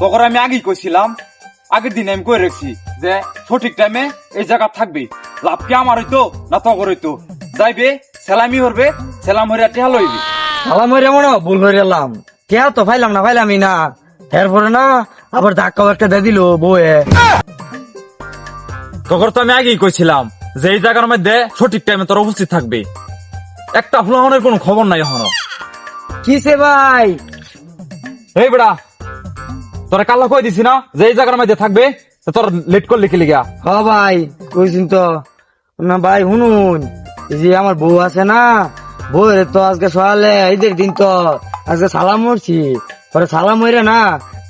তখন আমি আগেই কইছিলাম, আগের দিন আমি কই রাখছি যে সঠিক টাইমে এই জায়গা থাকবে। লাভ কি আমার হইতো না তগর হইতো? যাইবে সেলামি করবে, সেলাম হইয়া টেহা লইবে। সালাম হইরে মনে ভুল হয়ে গেলাম, কে তো ফাইলামই না। এরপরে না আবার ধাক্কা একটা দিয়ে দিল বউয়ে। তখন তো আমি আগেই কইছিলাম যে এই জায়গার মধ্যে সঠিক টাইমে তোর উপস্থিত থাকবে। একটা ফুলাহনের কোনো খবর নাই এখনো। কিসে ভাই? এই বেড়া, তোরা কাল্লা কই দিছি না যে এই জায়গার মধ্যে থাকবে, তো তোর লেট করলে কি লিগা? হ ভাই কইছিন তো না ভাই, শুনুন এই যে আমার বউ আছে না, বউয়ের তো আজকে সকালে ঈদের দিন তো আজকে সালাম মরছি, পরে সালাম মরে না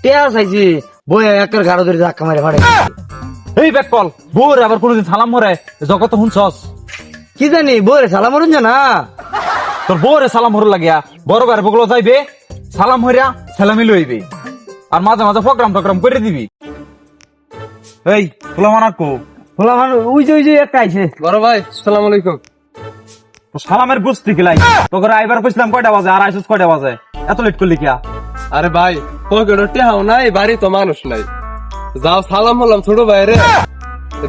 টেয়া চাইছি, বউয়ে একের গাড়ো ধরে ধাক্কা মারে ফাড়ে। এই বেকল, বোর আবার কোনদিন সালাম মরে জগত শুনছস? কি জানি বউয়ের সালাম মরুন না। তোর বোরে সালাম হর লাগিয়া বড় গাড়ি বগলো যাইবে, সালাম হইরা সেলামি লইবে, আর মাঝে মাঝে প্রোগ্রাম করে দিবি। এই ফুলা মানাকো বলা ওই যে একটা আইছে। বড় ভাই সালাম আলাইকুম। সালামের বুঝতে গেলাই তোকে আইবার কইছিলাম কয়টা বাজে, আর আইসস কয়টা বাজে? এত লেট করলি কিয়া? আরে ভাই পকেটে টেহাও নাই, বাড়ি তো মানুষ নাই, যাও সালাম হলাম ছোট ভাই রে,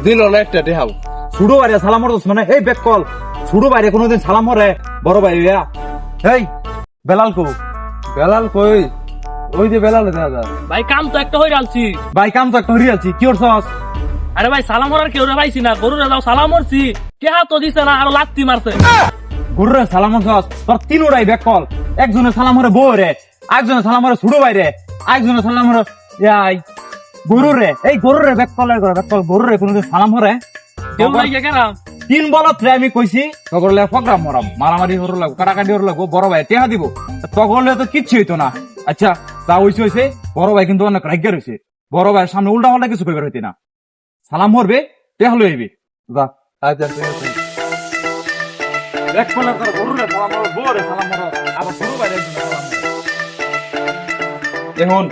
দিল না একটা টেহাও। ছুড়ো বাইরে সালাম হরদস মানে? এই বেকল, ছুড়ো বাইরে কোনদিন সালাম হরে বড় ভাই? এই বেলাল কো? বেলাল কই? ওই যে বেলাল দাদা। ভাই কাম তো একটা হয়ে আলছি। ভাই কাম তো একটা হরিয়াছি, কি করছস? আরে ভাই সালাম করার কেউ রে পাইছি না, গরুরে যাও সালাম করছি, কে হাত তো দিছে না, আরো লাত্তি মারছে। গুরুরে সালাম হরছস? তোর তিন ওরাই বেকল, একজনে সালাম হরে বউ রে, একজনে সালাম হরে ছুড়ো বাইরে, একজনে সালাম হরে গরুরে। এই গরুরে বেকলের করে বেকল, গরুরে কোনদিন সালাম হরে? কেউ নাই কেরাম। তিন বলত রে আমি কইছি তগরলে প্রোগ্রাম মরাম, মারামারি হর লাগবো, কাটাকাটি হর লাগবো, বড় ভাই টেহা দিব, তগরলে তো কিচ্ছু হইতো না। আচ্ছা তা হইছে, বড় ভাই কিন্তু অনেক রাগ্যা রয়েছে, বড় ভাইয়ের সামনে উল্টা পাল্টা কিছু কইবার হইতে না, সালাম হরবে টেহা লইবি। যা আচ্ছা ঠিক আছে। বেকলের করে গরুরে সালাম হর, বউরে সালাম হর, আবার ছোট ভাই সালাম হর। এখন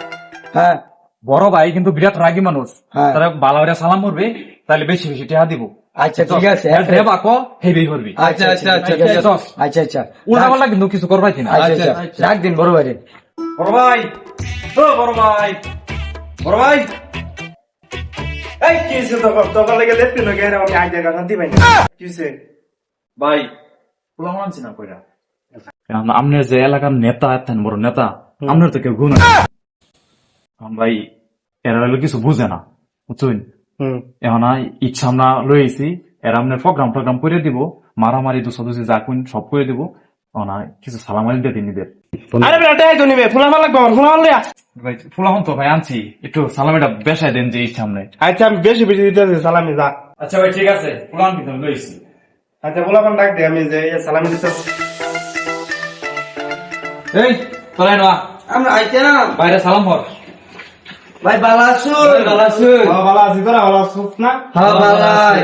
হ্যাঁ বড় ভাই কিন্তু বিরাট রাগী মানুষ, হ্যাঁ। তারা বালাউরিয়া সালাম করবে, তাহলে বেশি বেশি টেহা দিব। আচ্ছা ঠিক আছে। বাকো হেবি করবি। আচ্ছা আচ্ছা আচ্ছা আচ্ছা আচ্ছা উল্টা পাল্টা কিন্তু কিছু করবাই কিনা। আচ্ছা আচ্ছা ডাক দিন বড় ভাইরে। বড় ভাই, ও বড় ভাই, বড় ভাই, এই কিছে তোকে লেগে লেফট ন গেরে আমি আই জায়গা শান্তি পাই না কিছে ভাই পোলা মানছি না কইরা। আপনি যে এলাকার নেতা আছেন, বড় নেতা, আপনার তো কেউ গুণ আছে। ভাই এরা হলো কিছু বুঝে না, বুঝছেন? এখন ইচ্ছা আমরা লইছি, এরা আপনার প্রোগ্রাম করে দিব, মারামারি দুসি যা কুন সব করে দিব, কিছু সালামালি দিয়ে দিন নিদের। আরে বেটা এই তো নিবে ফুলা মালা গন ফুলা মালা। ভাই ফুলাহন তো ভাই আনছি, একটু সালামিটা বেশাই দেন যে এই সামনে। আচ্ছা আমি বেশি বেশি দিতেছি সালামি যা। আচ্ছা ভাই ঠিক আছে, ফুলাহন কিন্তু লইছি। আচ্ছা ফুলা মান ডাক দে, আমি যে সালামি দিতেছি। এই তোলাই না আমরা আইতে না বাইরে সালাম হর। ভাই ভালো আছো? ভালো আছেন? ভালো আছি তোরা ভালো আছিস না? হ্যাঁ ভালাই।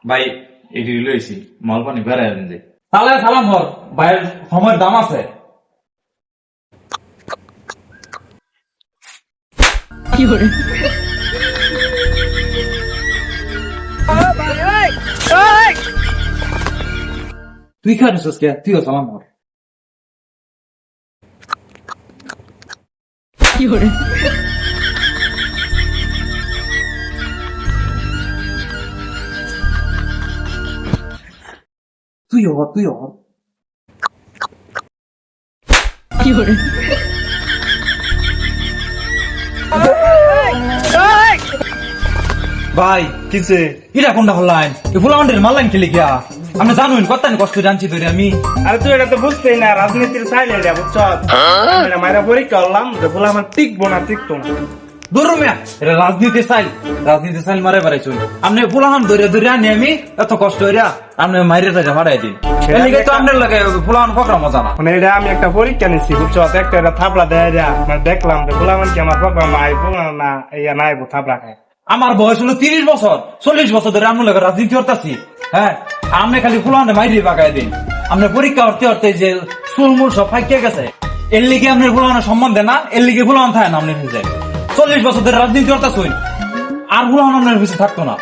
ভাই এটি লইছি, মাল পানি বেড়াই দেন যে তাহলে সালাম হর, ভাইয়ের সময়ের দাম আছে। তুই খানিস কে? তুইও সালাম হর। তুই হর। ভাই কিছে ইরা কোনটা হল্লাইন? এই ফুলাউন্ডের মারলাইন খেলে গিয়া আপনি জানুন কত কষ্ট জানছি ধরে আমি। আরে তুই এটা তো বুঝতেই না, রাজনীতির চাইলে এটা বুঝছ। এটা মাইরা পরীক্ষা করলাম যে ফুলা আমার টিকবো না টিকতো না। দূর মিয়া, এটা রাজনীতি চাইল মারে বেড়াইছুন আপনি। ফুলাহান ধরে আনি আমি এত কষ্ট হইরা আপনি মাইরে টাকা ভাড়াই দিন, এদিকে তো আপনার লাগে ফুলাহান প্রোগ্রাম মজা না। মানে এটা আমি একটা পরীক্ষা নিচ্ছি বুঝছ, একটা এটা থাপড়া দেয় যা, মানে দেখলাম যে ফুলা মানে কি আমার প্রোগ্রাম আইবো না ইয়া না আইবো থাপড়া খায়। আমার বয়স হলো 30 বছর, 40 বছর ধরে আপনার লাগে রাজনীতি করতেছি। হ্যাঁ আপনি খালি ফুলাহানে মাইরে বাগাই দিন। আপনার পরীক্ষা হতে যে চুলমুল সব ফাইকে গেছে, এর লিগে আপনার ফুলাহানের সম্মান দেয় না, এর লিগে ফুলাহান থাকে না আপনার ভিজে। 40 বছর ধরে রাজনীতি করতেছুন, আর ফুলাহান আপনার পিছিয়ে থাকতো না।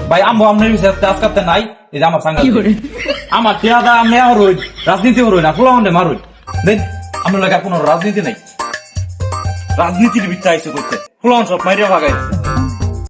ভাই আমবো আপনার পিছিয়ে আজ কাটতে নাই, এই যে আমার সাঙ্গা আমার টিয়াদা আপনি আর রাজনীতি হরই না, ফুলাহানে মারুন দেন। আপনার লাগে কোনো রাজনীতি নাই। রাজনীতির ভিত্তি আইসে করতে ফুলান সব মাইরিয়া ভাগাইছে